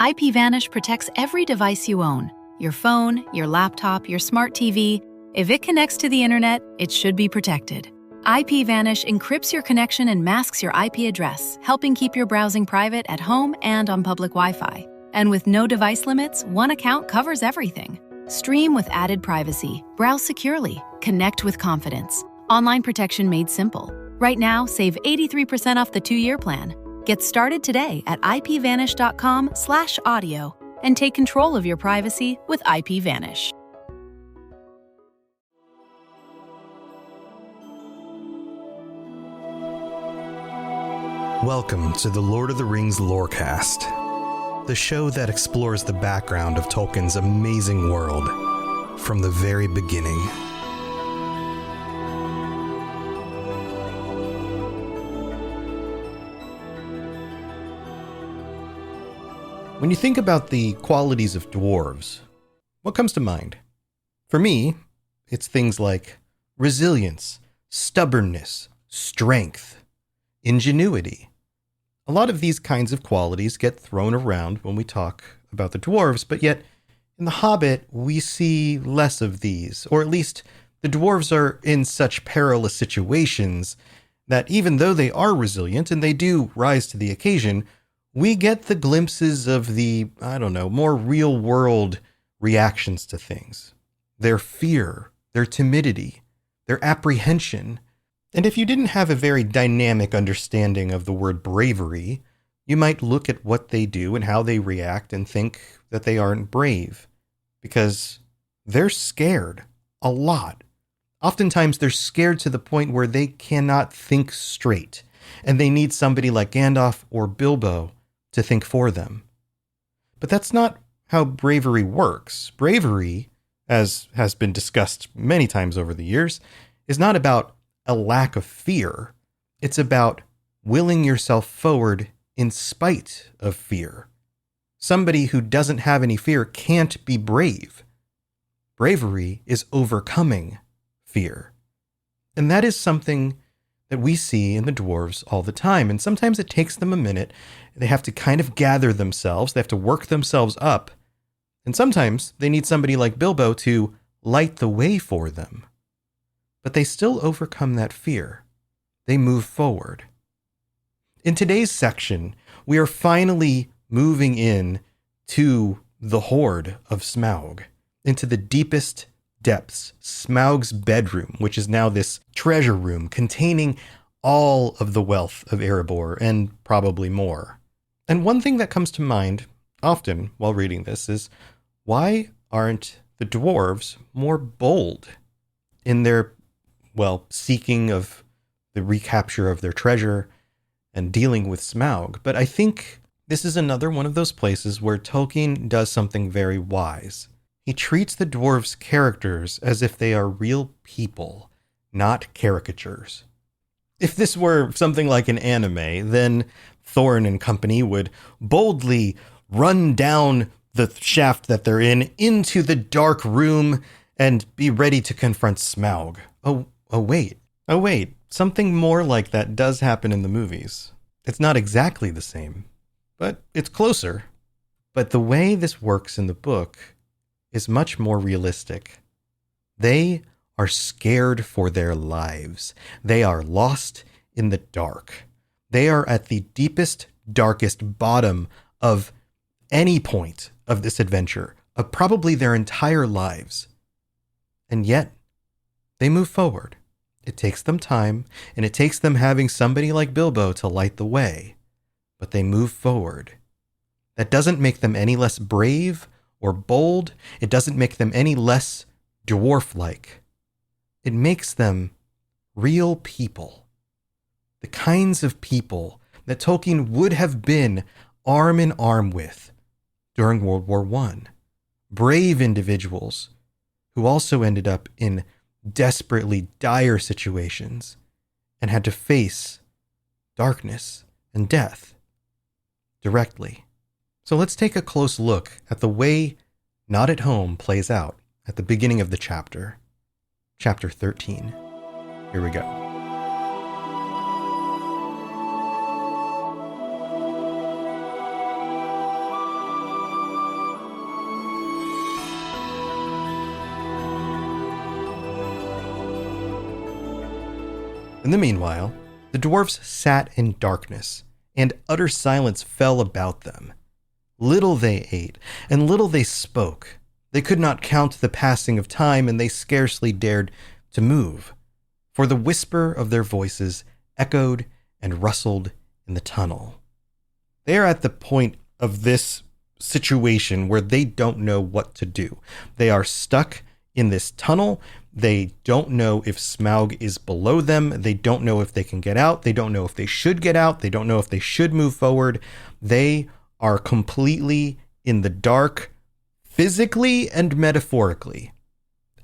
IPVanish protects every device you own. Your phone, your laptop, your smart TV. If it connects to the internet, it should be protected. IPVanish encrypts your connection and masks your IP address, helping keep your browsing private at home and on public Wi-Fi. And with no device limits, one account covers everything. Stream with added privacy, browse securely, connect with confidence. Online protection made simple. Right now, save 83% off the 2-year plan. Get started today at ipvanish.com/audio and take control of your privacy with IPVanish. Welcome to the Lord of the Rings Lorecast, the show that explores the background of Tolkien's amazing world from the very beginning. When you think about the qualities of dwarves, what comes to mind? For me, it's things like resilience, stubbornness, strength, ingenuity. A lot of these kinds of qualities get thrown around when we talk about the dwarves, but yet in The Hobbit, we see less of these, or at least the dwarves are in such perilous situations that even though they are resilient and they do rise to the occasion, we get the glimpses of the, more real-world reactions to things. Their fear, their timidity, their apprehension. And if you didn't have a very dynamic understanding of the word bravery, you might look at what they do and how they react and think that they aren't brave, because they're scared a lot. Oftentimes they're scared to the point where they cannot think straight, and they need somebody like Gandalf or Bilbo to think for them. But that's not how bravery works. Bravery, as has been discussed many times over the years, is not about a lack of fear. It's about willing yourself forward in spite of fear. Somebody who doesn't have any fear can't be brave. Bravery is overcoming fear. And that is something that we see in the dwarves all the time. And sometimes it takes them a minute. They have to kind of gather themselves. They have to work themselves up. And sometimes they need somebody like Bilbo to light the way for them. But they still overcome that fear. They move forward. In today's section, we are finally moving in to the hoard of Smaug, into the deepest depths, Smaug's bedroom, which is now this treasure room containing all of the wealth of Erebor and probably more. And one thing that comes to mind often while reading this is, why aren't the dwarves more bold in their seeking of the recapture of their treasure and dealing with Smaug? But I think this is another one of those places where Tolkien does something very wise. He treats the dwarves' characters as if they are real people, not caricatures. If this were something like an anime, then Thorin and company would boldly run down the shaft that they're in into the dark room and be ready to confront Smaug. Oh, wait. Something more like that does happen in the movies. It's not exactly the same, but it's closer. But the way this works in the book is much more realistic. They are scared for their lives. They are lost in the dark. They are at the deepest, darkest bottom of any point of this adventure, of probably their entire lives. And yet, they move forward. It takes them time, and it takes them having somebody like Bilbo to light the way. But they move forward. That doesn't make them any less brave or bold. It doesn't make them any less dwarf-like. It makes them real people. The kinds of people that Tolkien would have been arm in arm with during World War I. Brave individuals who also ended up in desperately dire situations and had to face darkness and death directly. So let's take a close look at the way Not at Home plays out at the beginning of the chapter. Chapter 13. Here we go. In the meanwhile, the dwarves sat in darkness, and utter silence fell about them. Little they ate, and little they spoke. They could not count the passing of time, and they scarcely dared to move, for the whisper of their voices echoed and rustled in the tunnel. They are at the point of this situation where they don't know what to do. They are stuck in this tunnel. They don't know if Smaug is below them. They don't know if they can get out. They don't know if they should get out. They don't know if they should move forward. They are completely in the dark, physically and metaphorically.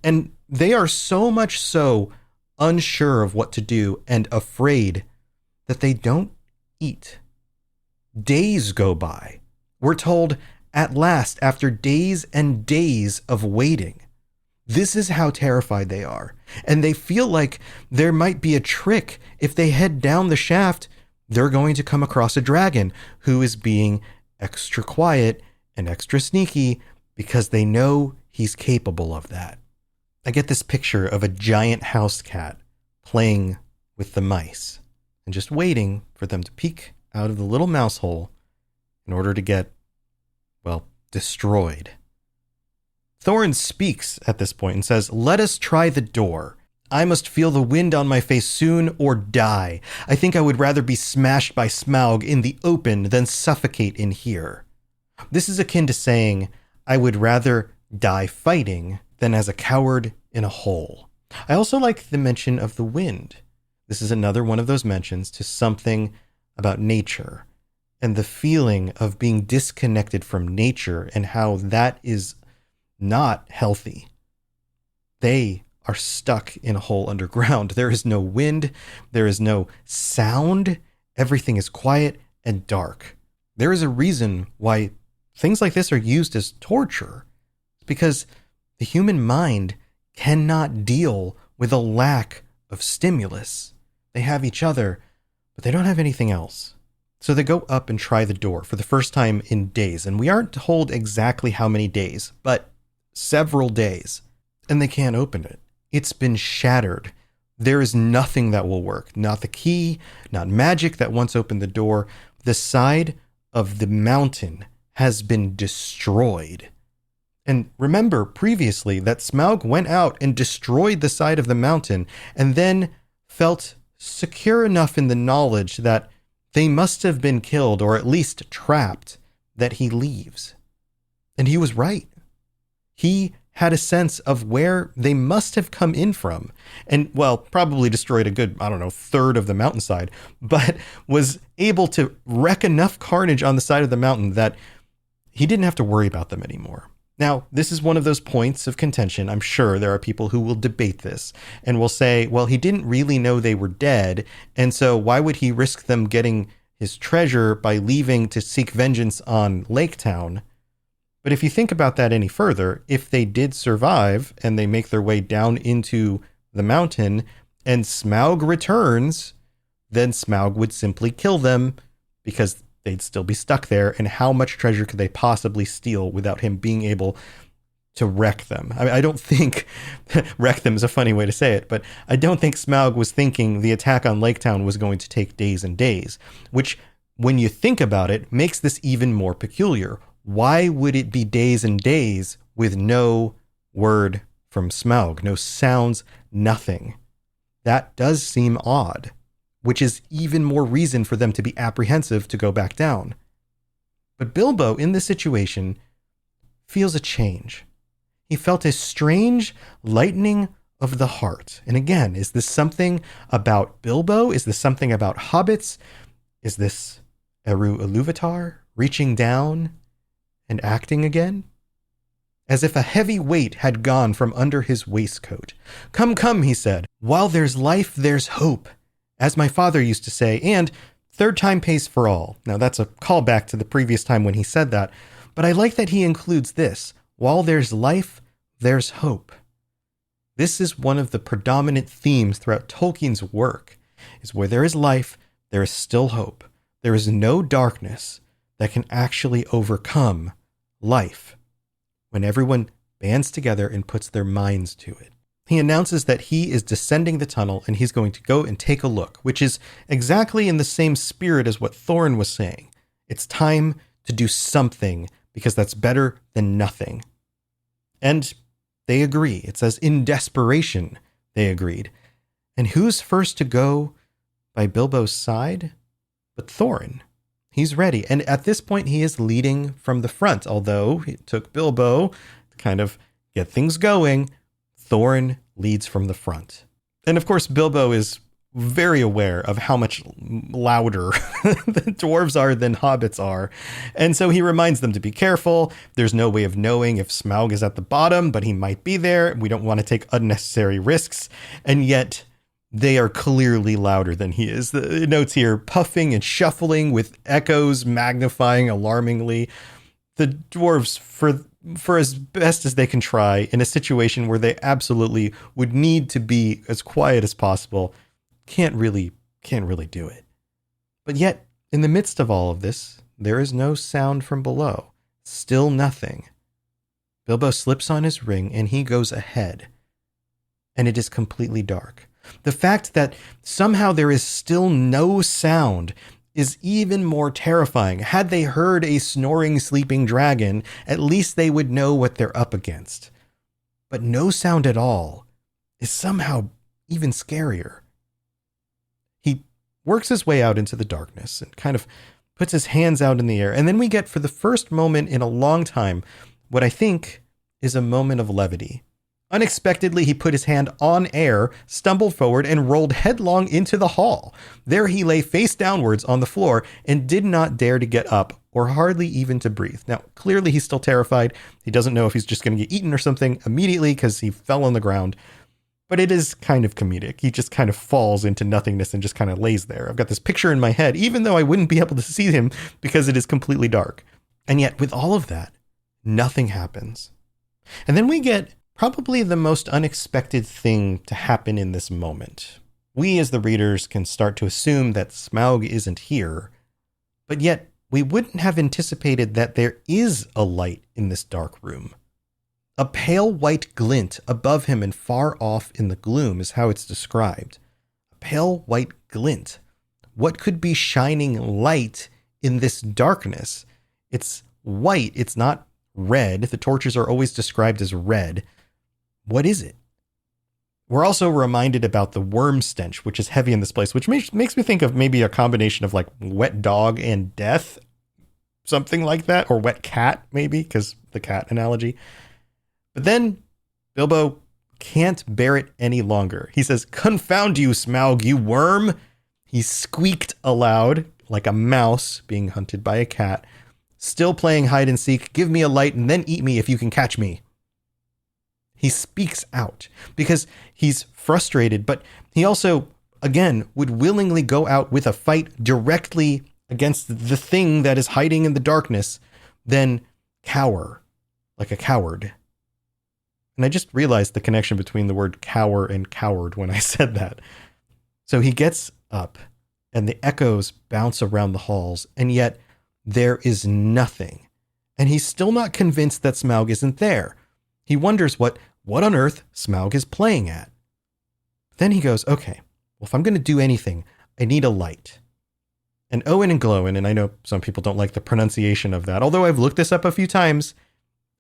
And they are so much so unsure of what to do and afraid that they don't eat. Days go by. We're told at last, after days and days of waiting. This is how terrified they are. And they feel like there might be a trick. If they head down the shaft, they're going to come across a dragon who is being extra quiet and extra sneaky because they know he's capable of that. I get this picture of a giant house cat playing with the mice and just waiting for them to peek out of the little mouse hole in order to get, well, destroyed. Thorin speaks at this point and says, "Let us try the door. I must feel the wind on my face soon or die. I think I would rather be smashed by Smaug in the open than suffocate in here." This is akin to saying, I would rather die fighting than as a coward in a hole. I also like the mention of the wind. This is another one of those mentions to something about nature and the feeling of being disconnected from nature and how that is not healthy. They are stuck in a hole underground. There is no wind. There is no sound. Everything is quiet and dark. There is a reason why things like this are used as torture. It's because the human mind cannot deal with a lack of stimulus. They have each other, but they don't have anything else. So they go up and try the door for the first time in days. And we aren't told exactly how many days, but several days. And they can't open it. It's been shattered. There is nothing that will work. Not the key, not magic that once opened the door. The side of the mountain has been destroyed. And remember previously that Smaug went out and destroyed the side of the mountain and then felt secure enough in the knowledge that they must have been killed or at least trapped that he leaves. And he was right. He had a sense of where they must have come in from and, well, probably destroyed a good, third of the mountainside, but was able to wreak enough carnage on the side of the mountain that he didn't have to worry about them anymore. Now, this is one of those points of contention. I'm sure there are people who will debate this and will say, well, he didn't really know they were dead, and so why would he risk them getting his treasure by leaving to seek vengeance on Lake Town? But if you think about that any further, if they did survive and they make their way down into the mountain and Smaug returns, then Smaug would simply kill them because they'd still be stuck there. And how much treasure could they possibly steal without him being able to wreck them? I don't think wreck them is a funny way to say it, but I don't think Smaug was thinking the attack on Lake Town was going to take days and days, which when you think about it makes this even more peculiar. Why would it be days and days with no word from Smaug? No sounds, nothing. That does seem odd, which is even more reason for them to be apprehensive to go back down. But Bilbo, in this situation, feels a change. He felt a strange lightening of the heart. And again, is this something about Bilbo? Is this something about hobbits? Is this Eru Ilúvatar reaching down and acting again? As if a heavy weight had gone from under his waistcoat. "Come, come," he said. "While there's life, there's hope. As my father used to say, and third time pays for all." Now that's a callback to the previous time when he said that, but I like that he includes this. While there's life, there's hope. This is one of the predominant themes throughout Tolkien's work, is where there is life, there is still hope. There is no darkness that can actually overcome life when everyone bands together and puts their minds to it. he announces that he is descending the tunnel and he's going to go and take a look, which is exactly in the same spirit as what Thorin was saying. It's time to do something because that's better than nothing. And they agree. It says in desperation, they agreed. And who's first to go by Bilbo's side? But Thorin. He's ready. And at this point, he is leading from the front. Although it took Bilbo to kind of get things going, Thorin leads from the front. And of course, Bilbo is very aware of how much louder the dwarves are than hobbits are. And so he reminds them to be careful. There's no way of knowing if Smaug is at the bottom, but he might be there. We don't want to take unnecessary risks. And yet they are clearly louder than he is. The notes here, puffing and shuffling with echoes magnifying alarmingly. The dwarves, for as best as they can try in a situation where they absolutely would need to be as quiet as possible, can't really do it. But yet, in the midst of all of this, there is no sound from below. Still nothing. Bilbo slips on his ring and he goes ahead. And it is completely dark. The fact that somehow there is still no sound is even more terrifying. Had they heard a snoring, sleeping dragon, at least they would know what they're up against. But no sound at all is somehow even scarier. He works his way out into the darkness and kind of puts his hands out in the air. And then we get, for the first moment in a long time, what I think is a moment of levity. Unexpectedly, he put his hand on air, stumbled forward, and rolled headlong into the hall. There he lay face downwards on the floor and did not dare to get up, or hardly even to breathe. Now, clearly he's still terrified. He doesn't know if he's just going to get eaten or something immediately because he fell on the ground. But it is kind of comedic. He just kind of falls into nothingness and just kind of lays there. I've got this picture in my head, even though I wouldn't be able to see him because it is completely dark. And yet, with all of that, nothing happens. And then we get probably the most unexpected thing to happen in this moment. We as the readers can start to assume that Smaug isn't here, but yet we wouldn't have anticipated that there is a light in this dark room. A pale white glint above him and far off in the gloom is how it's described. A pale white glint. What could be shining light in this darkness? It's white. It's not red. The torches are always described as red. What is it? We're also reminded about the worm stench, which is heavy in this place, which makes me think of maybe a combination of like wet dog and death, something like that, or wet cat, maybe, because the cat analogy. But then Bilbo can't bear it any longer. He says, "Confound you, Smaug, you worm!" He squeaked aloud, like a mouse being hunted by a cat, still playing hide and seek. "Give me a light and then eat me if you can catch me." He speaks out because he's frustrated, but he also, again, would willingly go out with a fight directly against the thing that is hiding in the darkness, then cower like a coward. And I just realized the connection between the word cower and coward when I said that. So he gets up and the echoes bounce around the halls, and yet there is nothing. And he's still not convinced that Smaug isn't there. He wonders what on earth Smaug is playing at. Then he goes, okay, well, if I'm going to do anything, I need a light. And Owen and Glowin, and I know some people don't like the pronunciation of that, although I've looked this up a few times.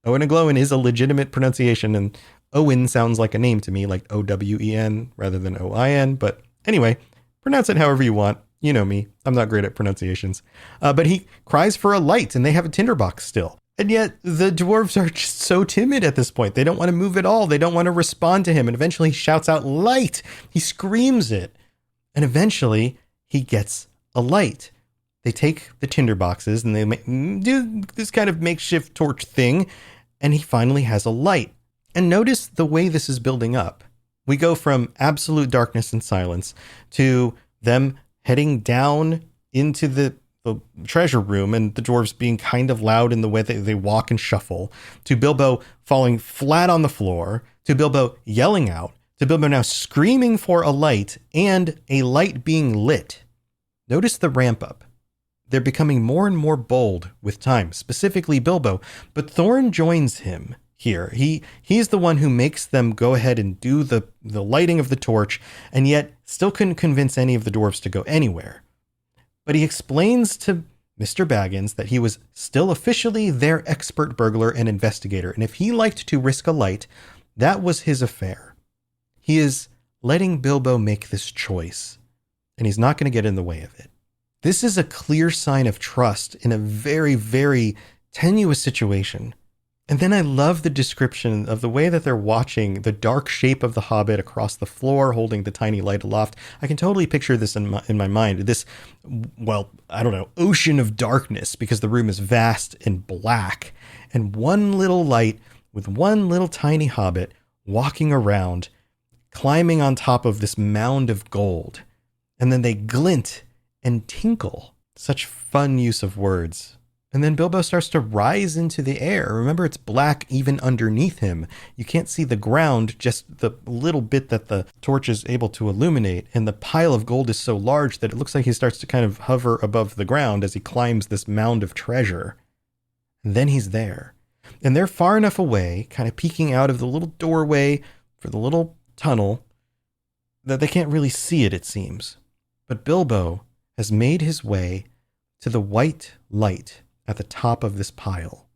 Owen and Glowin is a legitimate pronunciation, and Owen sounds like a name to me, like O-W-E-N rather than O-I-N. But anyway, pronounce it however you want. You know me. I'm not great at pronunciations. But he cries for a light, and they have a tinderbox still. And yet the dwarves are just so timid at this point. They don't want to move at all. They don't want to respond to him. And eventually he shouts out, "Light!" He screams it. And eventually he gets a light. They take the tinder boxes and they do this kind of makeshift torch thing. And he finally has a light. And notice the way this is building up. We go from absolute darkness and silence to them heading down into the treasure room and the dwarves being kind of loud in the way that they walk and shuffle, to Bilbo falling flat on the floor, to Bilbo yelling out, to Bilbo now screaming for a light and a light being lit. Notice the ramp up. They're becoming more and more bold with time, specifically Bilbo, but Thorin joins him. here. He's the one who makes them go ahead and do the lighting of the torch, and yet still couldn't convince any of the dwarves to go anywhere. But he explains to Mr. Baggins that he was still officially their expert burglar and investigator, and if he liked to risk a light, that was his affair. He is letting Bilbo make this choice, and he's not going to get in the way of it. This is a clear sign of trust in a very, very tenuous situation. And then I love the description of the way that they're watching the dark shape of the Hobbit across the floor, holding the tiny light aloft. I can totally picture this in my mind. This, well, I don't know, ocean of darkness, because the room is vast and black. And one little light with one little tiny Hobbit walking around, climbing on top of this mound of gold. And then they glint and tinkle. Such fun use of words. And then Bilbo starts to rise into the air. Remember, it's black even underneath him. You can't see the ground, just the little bit that the torch is able to illuminate. And the pile of gold is so large that it looks like he starts to kind of hover above the ground as he climbs this mound of treasure. And then he's there. And they're far enough away, kind of peeking out of the little doorway for the little tunnel, that they can't really see it, it seems. But Bilbo has made his way to the white light at the top of this pile.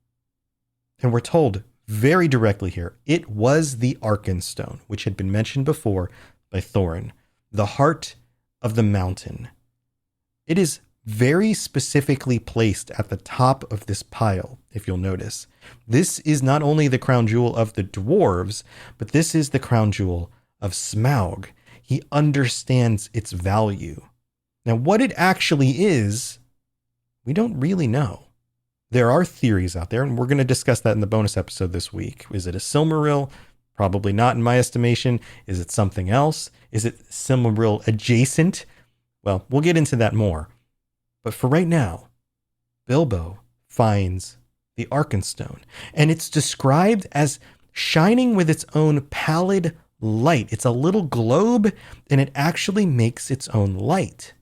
And we're told very directly here, it was the Arkenstone, which had been mentioned before by Thorin, the heart of the mountain. It is very specifically placed at the top of this pile, if you'll notice. This is not only the crown jewel of the dwarves, but this is the crown jewel of Smaug. He understands its value. Now, what it actually is, we don't really know. There are theories out there, and we're going to discuss that in the bonus episode this week. Is it a Silmaril? Probably not in my estimation. Is it something else? Is it Silmaril adjacent? Well, we'll get into that more. But for right now, Bilbo finds the Arkenstone, and it's described as shining with its own pallid light. It's a little globe, and it actually makes its own light.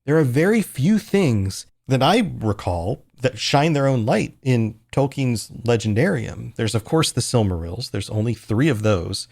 There are very few things that I recall that shine their own light in Tolkien's Legendarium. There's, of course, the Silmarils. There's only 3 of those.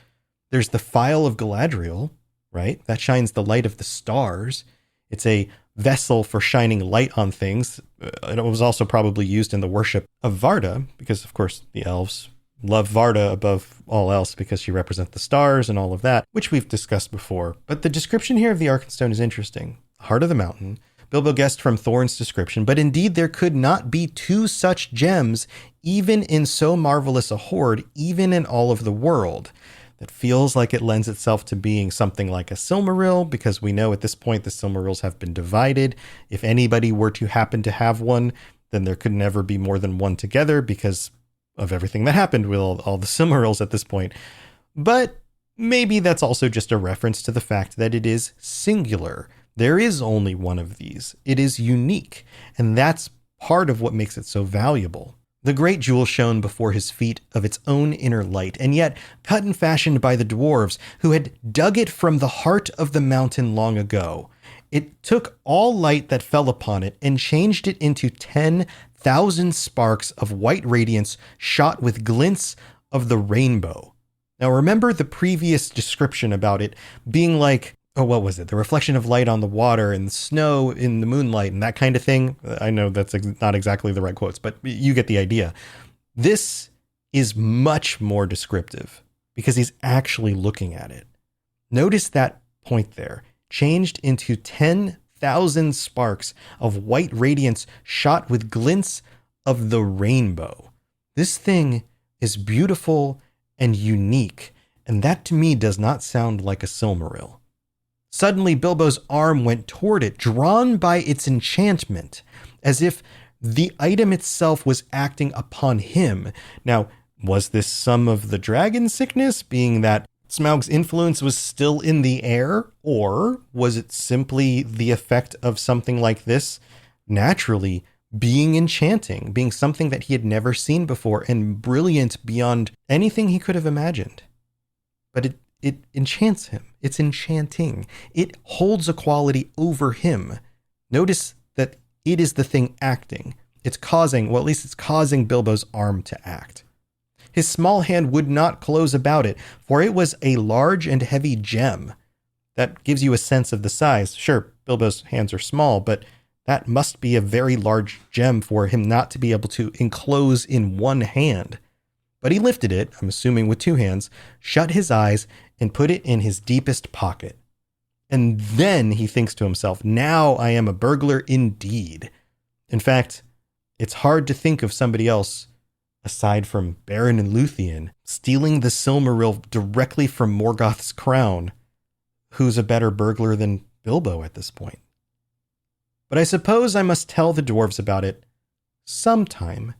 There's the Phial of Galadriel, right? That shines the light of the stars. It's a vessel for shining light on things. It was also probably used in the worship of Varda, because, of course, the elves love Varda above all else because she represents the stars and all of that, which we've discussed before. But the description here of the Arkenstone is interesting. Heart of the mountain. Bilbo guessed from Thorin's description, but indeed there could not be 2 such gems, even in so marvelous a hoard, even in all of the world. That feels like it lends itself to being something like a Silmaril, because we know at this point the Silmarils have been divided. If anybody were to happen to have one, then there could never be more than one together because of everything that happened with all the Silmarils at this point. But maybe that's also just a reference to the fact that it is singular. There is only one of these. It is unique, and that's part of what makes it so valuable. The great jewel shone before his feet of its own inner light, and yet cut and fashioned by the dwarves who had dug it from the heart of the mountain long ago. It took all light that fell upon it and changed it into 10,000 sparks of white radiance shot with glints of the rainbow. Now remember the previous description about it being like, what was it? The reflection of light on the water and the snow in the moonlight and that kind of thing. I know that's not exactly the right quotes, but you get the idea. This is much more descriptive because he's actually looking at it. Notice that point there, changed into 10,000 sparks of white radiance shot with glints of the rainbow. This thing is beautiful and unique, and that to me does not sound like a Silmaril. Suddenly, Bilbo's arm went toward it, drawn by its enchantment, as if the item itself was acting upon him. Now, was this some of the dragon sickness, being that Smaug's influence was still in the air? Or was it simply the effect of something like this naturally being enchanting, being something that he had never seen before and brilliant beyond anything he could have imagined? But it enchants him. It's enchanting. It holds a quality over him. Notice that it is the thing acting. It's causing Bilbo's arm to act. His small hand would not close about it, for it was a large and heavy gem. That gives you a sense of the size. Sure, Bilbo's hands are small, but that must be a very large gem for him not to be able to enclose in one hand. But he lifted it, I'm assuming with two hands, shut his eyes, and put it in his deepest pocket. And then he thinks to himself, now I am a burglar indeed. In fact, it's hard to think of somebody else, aside from Beren and Luthien, stealing the Silmaril directly from Morgoth's crown, who's a better burglar than Bilbo at this point. But I suppose I must tell the dwarves about it sometime.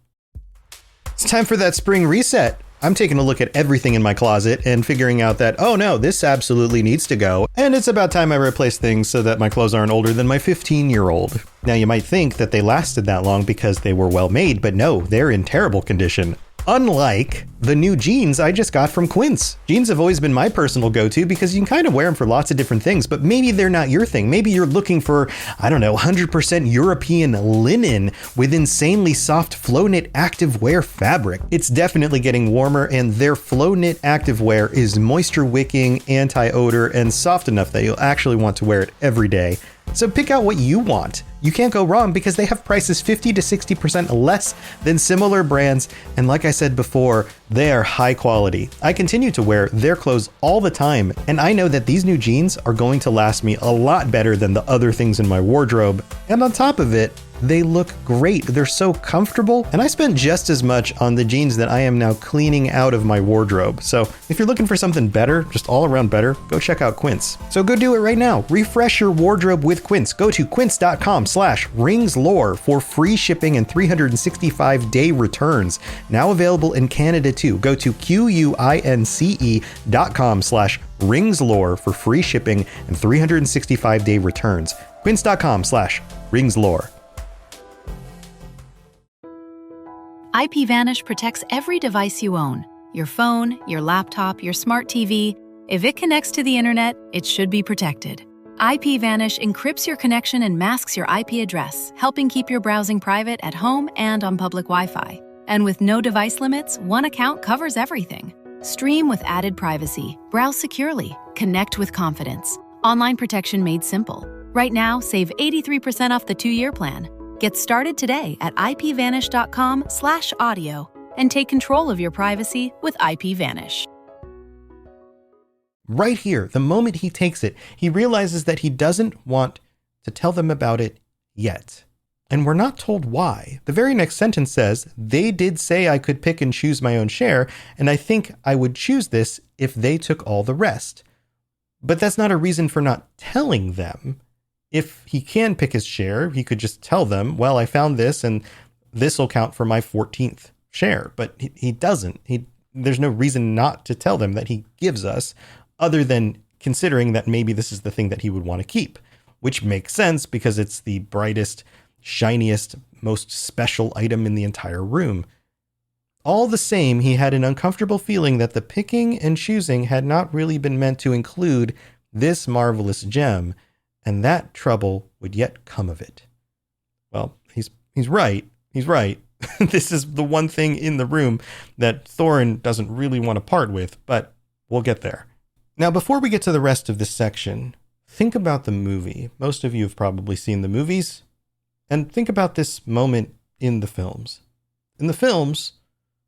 It's time for that spring reset. I'm taking a look at everything in my closet and figuring out that, oh no, this absolutely needs to go. And it's about time I replace things so that my clothes aren't older than my 15-year-old. Now you might think that they lasted that long because they were well made, but no, they're in terrible condition. Unlike the new jeans I just got from Quince. Jeans have always been my personal go-to because you can kind of wear them for lots of different things, but maybe they're not your thing. Maybe you're looking for, 100% European linen with insanely soft flow knit activewear fabric. It's definitely getting warmer, and their flow knit activewear is moisture wicking, anti-odor, and soft enough that you'll actually want to wear it every day. So pick out what you want. You can't go wrong because they have prices 50 to 60% less than similar brands. And like I said before, they are high quality. I continue to wear their clothes all the time, and I know that these new jeans are going to last me a lot better than the other things in my wardrobe. And on top of it, they look great. They're so comfortable. And I spent just as much on the jeans that I am now cleaning out of my wardrobe. So if you're looking for something better, just all around better, go check out Quince. So go do it right now. Refresh your wardrobe with Quince. Go to quince.com/ringslore for free shipping and 365-day returns. Now available in Canada too. Go to quince.com/ringslore for free shipping and 365-day returns. Quince.com/ringslore. IPVanish protects every device you own. Your phone, your laptop, your smart TV. If it connects to the internet, it should be protected. IPVanish encrypts your connection and masks your IP address, helping keep your browsing private at home and on public Wi-Fi. And with no device limits, one account covers everything. Stream with added privacy, browse securely, connect with confidence. Online protection made simple. Right now, save 83% off the 2-year plan. Get started today at ipvanish.com/audio and take control of your privacy with IPVanish. Right here, the moment he takes it, he realizes that he doesn't want to tell them about it yet. And we're not told why. The very next sentence says, they did say I could pick and choose my own share, and I think I would choose this if they took all the rest. But that's not a reason for not telling them. If he can pick his share, he could just tell them, well, I found this and this will count for my 14th share. But he doesn't. There's no reason not to tell them that he gives us, other than considering that maybe this is the thing that he would want to keep, which makes sense because it's the brightest, shiniest, most special item in the entire room. All the same, he had an uncomfortable feeling that the picking and choosing had not really been meant to include this marvelous gem, and that trouble would yet come of it. Well, he's right. He's right. This is the one thing in the room that Thorin doesn't really want to part with, but we'll get there. Now, before we get to the rest of this section, think about the movie. Most of you have probably seen the movies, and think about this moment in the films. In the films,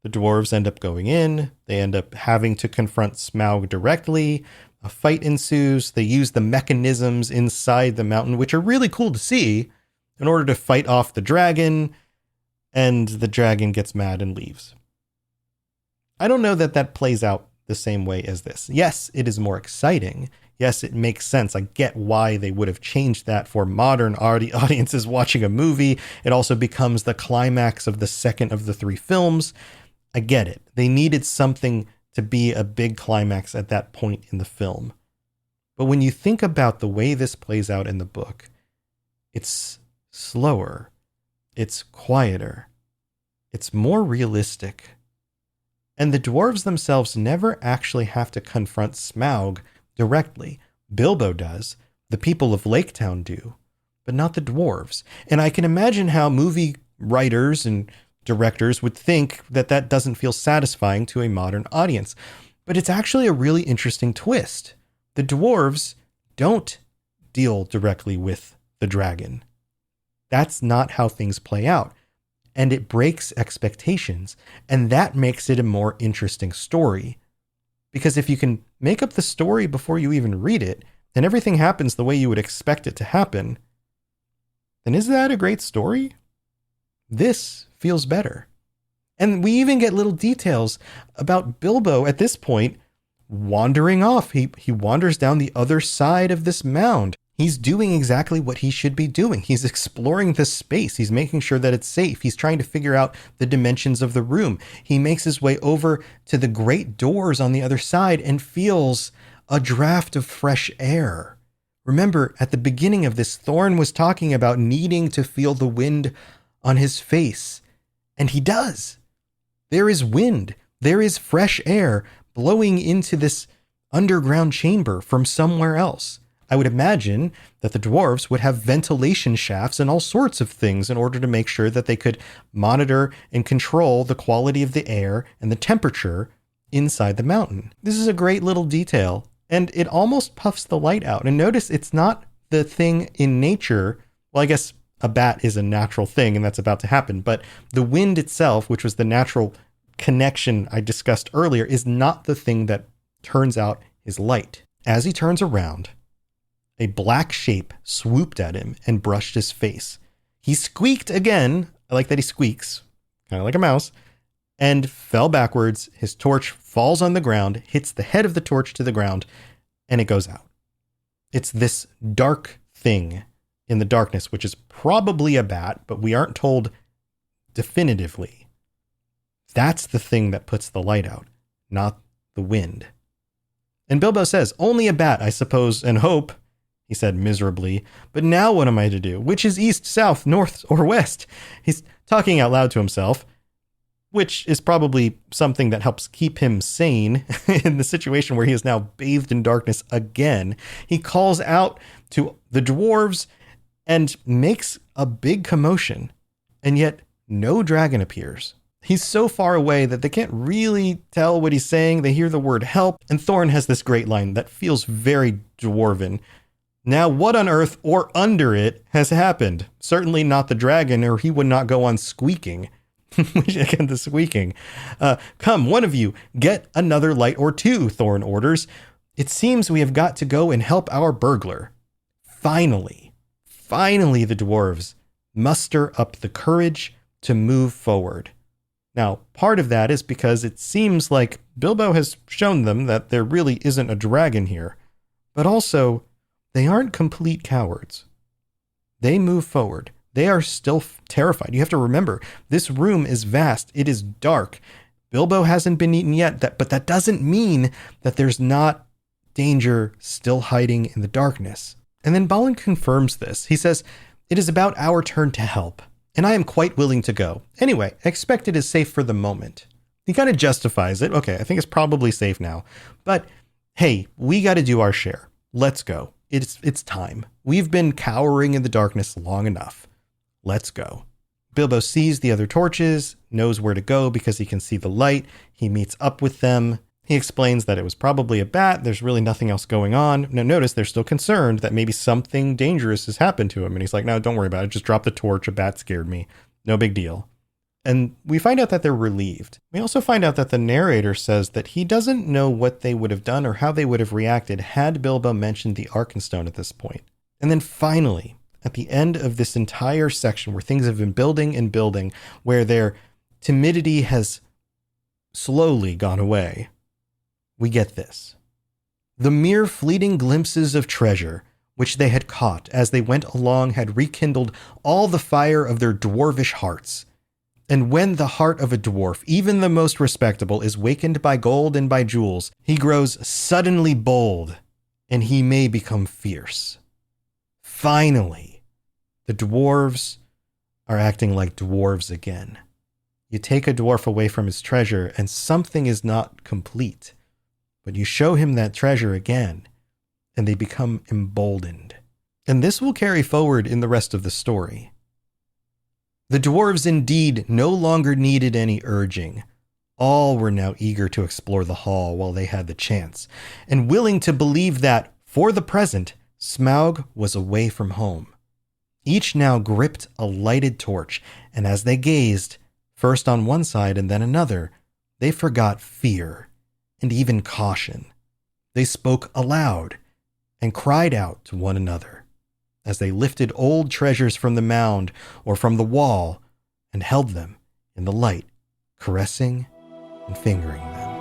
the dwarves end up going in, they end up having to confront Smaug directly. A fight ensues. They use the mechanisms inside the mountain, which are really cool to see, in order to fight off the dragon, and the dragon gets mad and leaves. I don't know that that plays out the same way as this. Yes, it is more exciting. Yes, it makes sense. I get why they would have changed that for modern audiences watching a movie. It also becomes the climax of the second of the 3 films. I get it. They needed something to be a big climax at that point in the film. But when you think about the way this plays out in the book, it's slower, it's quieter, it's more realistic. And the dwarves themselves never actually have to confront Smaug directly. Bilbo does, the people of Laketown do, but not the dwarves. And I can imagine how movie writers and directors would think that that doesn't feel satisfying to a modern audience. But it's actually a really interesting twist. The dwarves don't deal directly with the dragon. That's not how things play out. And it breaks expectations. And that makes it a more interesting story. Because if you can make up the story before you even read it, and everything happens the way you would expect it to happen, then is that a great story? This feels better. And we even get little details about Bilbo at this point wandering off. He wanders down the other side of this mound. He's doing exactly what he should be doing. He's exploring the space. He's making sure that it's safe. He's trying to figure out the dimensions of the room. He makes his way over to the great doors on the other side and feels a draft of fresh air. Remember, at the beginning of this, Thorin was talking about needing to feel the wind on his face. And he does. There is wind. There is fresh air blowing into this underground chamber from somewhere else. I would imagine that the dwarves would have ventilation shafts and all sorts of things in order to make sure that they could monitor and control the quality of the air and the temperature inside the mountain. This is a great little detail, and it almost puffs the light out. And notice it's not the thing in nature. Well, I guess a bat is a natural thing, and that's about to happen. But the wind itself, which was the natural connection I discussed earlier, is not the thing that turns out his light. As he turns around, a black shape swooped at him and brushed his face. He squeaked again. I like that he squeaks, kind of like a mouse, and fell backwards. His torch falls on the ground, hits the head of the torch to the ground, and it goes out. It's this dark thing in the darkness, which is probably a bat, but we aren't told definitively. That's the thing that puts the light out, not the wind. And Bilbo says, "Only a bat, I suppose, and hope," he said miserably. "But now what am I to do? Which is east, south, north, or west?" He's talking out loud to himself, which is probably something that helps keep him sane in the situation where he is now bathed in darkness again. He calls out to the dwarves and makes a big commotion, and yet no dragon appears. He's so far away that they can't really tell what he's saying. They hear the word help, and Thorin has this great line that feels very dwarven. "Now what on earth or under it has happened? Certainly not the dragon, or he would not go on squeaking." Which, again, the squeaking. "Come, one of you, get another light or two," Thorin orders. "It seems we have got to go and help our burglar." Finally, the dwarves muster up the courage to move forward. Now, part of that is because it seems like Bilbo has shown them that there really isn't a dragon here. But also, they aren't complete cowards. They move forward. They are still terrified. You have to remember, this room is vast. It is dark. Bilbo hasn't been eaten yet, but that doesn't mean that there's not danger still hiding in the darkness. And then Balin confirms this. He says, "It is about our turn to help, and I am quite willing to go. Anyway, I expect it is safe for the moment." He kind of justifies it. "Okay, I think it's probably safe now. But hey, we got to do our share. Let's go. It's time. We've been cowering in the darkness long enough. Let's go." Bilbo sees the other torches, knows where to go because he can see the light. He meets up with them. He explains that it was probably a bat. There's really nothing else going on. Now notice they're still concerned that maybe something dangerous has happened to him. And he's like, "No, don't worry about it. Just drop the torch. A bat scared me. No big deal." And we find out that they're relieved. We also find out that the narrator says that he doesn't know what they would have done or how they would have reacted had Bilbo mentioned the Arkenstone at this point. And then finally, at the end of this entire section where things have been building and building, where their timidity has slowly gone away, we get this. "The mere fleeting glimpses of treasure which they had caught as they went along had rekindled all the fire of their dwarvish hearts. And when the heart of a dwarf, even the most respectable, is wakened by gold and by jewels, he grows suddenly bold, and he may become fierce." Finally, the dwarves are acting like dwarves again. You take a dwarf away from his treasure, and something is not complete. But you show him that treasure again, and they become emboldened. And this will carry forward in the rest of the story. The dwarves indeed no longer needed any urging. All were now eager to explore the hall while they had the chance, and willing to believe that, for the present, Smaug was away from home. Each now gripped a lighted torch, and as they gazed, first on one side and then another, they forgot fear and even caution. They spoke aloud and cried out to one another as they lifted old treasures from the mound or from the wall and held them in the light, caressing and fingering them.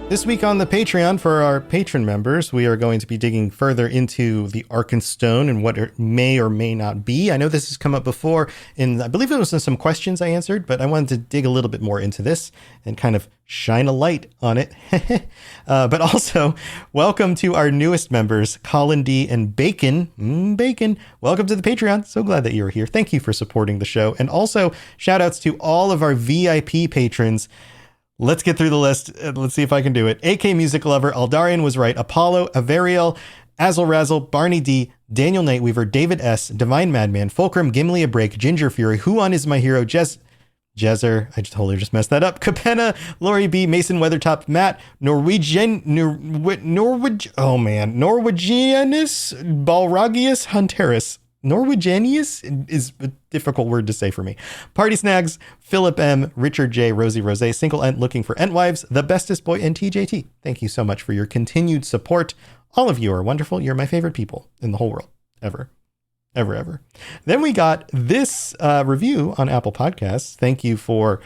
This week on the Patreon, for our patron members, we are going to be digging further into the Arkenstone and what it may or may not be. I know this has come up before, and I believe it was in some questions I answered, but I wanted to dig a little bit more into this and kind of shine a light on it. But also, welcome to our newest members, Colin D. and Bacon. Bacon, welcome to the Patreon. So glad that you're here. Thank you for supporting the show. And also, shout outs to all of our VIP patrons. Let's get through the list. Let's see if I can do it. AK Music Lover, Aldarian Was Right, Apollo, Averiel, Azel Razzle, Barney D, Daniel Nightweaver, David S, Divine Madman, Fulcrum, Gimli a Break, Ginger Fury, Huon is my hero, Jezzer, I totally just messed that up, Capenna, Lori B, Mason Weathertop, Matt, Norwegianus, Balragius Hunteris. Norwegianus is a difficult word to say for me. Party Snags, Philip M, Richard J, Rosie Rose, Single Ent Looking for Entwives, The Bestest Boy, and TJT. Thank you so much for your continued support. All of you are wonderful. You're my favorite people in the whole world. Ever. Then we got this review on Apple Podcasts. Thank you for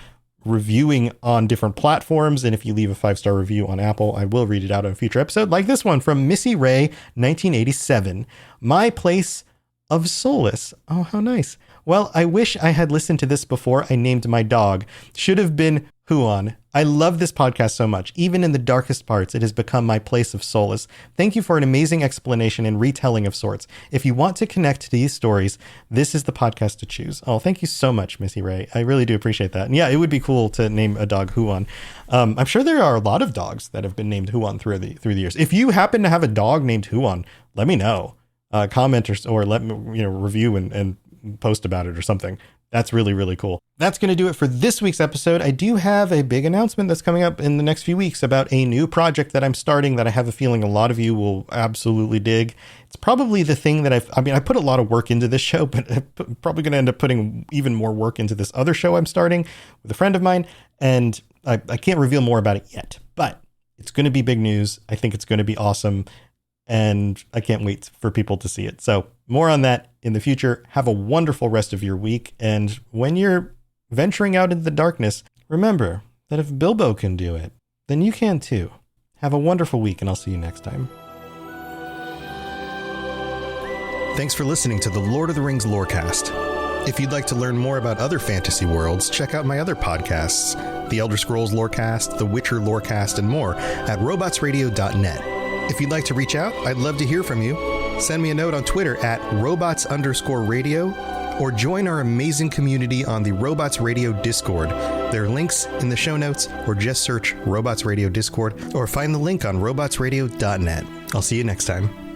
reviewing on different platforms. And if you leave a 5-star review on Apple, I will read it out on a future episode, like this one from Missy Ray, 1987. My Place of Solace. Oh, how nice. Well, I wish I had listened to this before I named my dog. Should have been Huon. I love this podcast so much. Even in the darkest parts, it has become my place of solace. Thank you for an amazing explanation and retelling of sorts. If you want to connect to these stories, this is the podcast to choose. Oh, thank you so much, Missy Ray. I really do appreciate that. And yeah, it would be cool to name a dog Huon. I'm sure there are a lot of dogs that have been named Huon through the years. If you happen to have a dog named Huon, let me know. Comment or let me review and post about it or something. That's really, really cool. That's going to do it for this week's episode. I do have a big announcement that's coming up in the next few weeks about a new project that I'm starting that I have a feeling a lot of you will absolutely dig. It's probably the thing that I put a lot of work into this show, but I'm probably going to end up putting even more work into this other show I'm starting with a friend of mine. And I can't reveal more about it yet, but it's going to be big news. I think it's going to be awesome. And I can't wait for people to see it. So more on that in the future. Have a wonderful rest of your week. And when you're venturing out into the darkness, remember that if Bilbo can do it, then you can too. Have a wonderful week, and I'll see you next time. Thanks for listening to the Lord of the Rings Lorecast. If you'd like to learn more about other fantasy worlds, check out my other podcasts, The Elder Scrolls Lorecast, The Witcher Lorecast, and more at robotsradio.net. If you'd like to reach out, I'd love to hear from you. Send me a note on Twitter at robots_radio, or join our amazing community on the Robots Radio Discord. There are links in the show notes, or just search Robots Radio Discord, or find the link on robotsradio.net. I'll see you next time.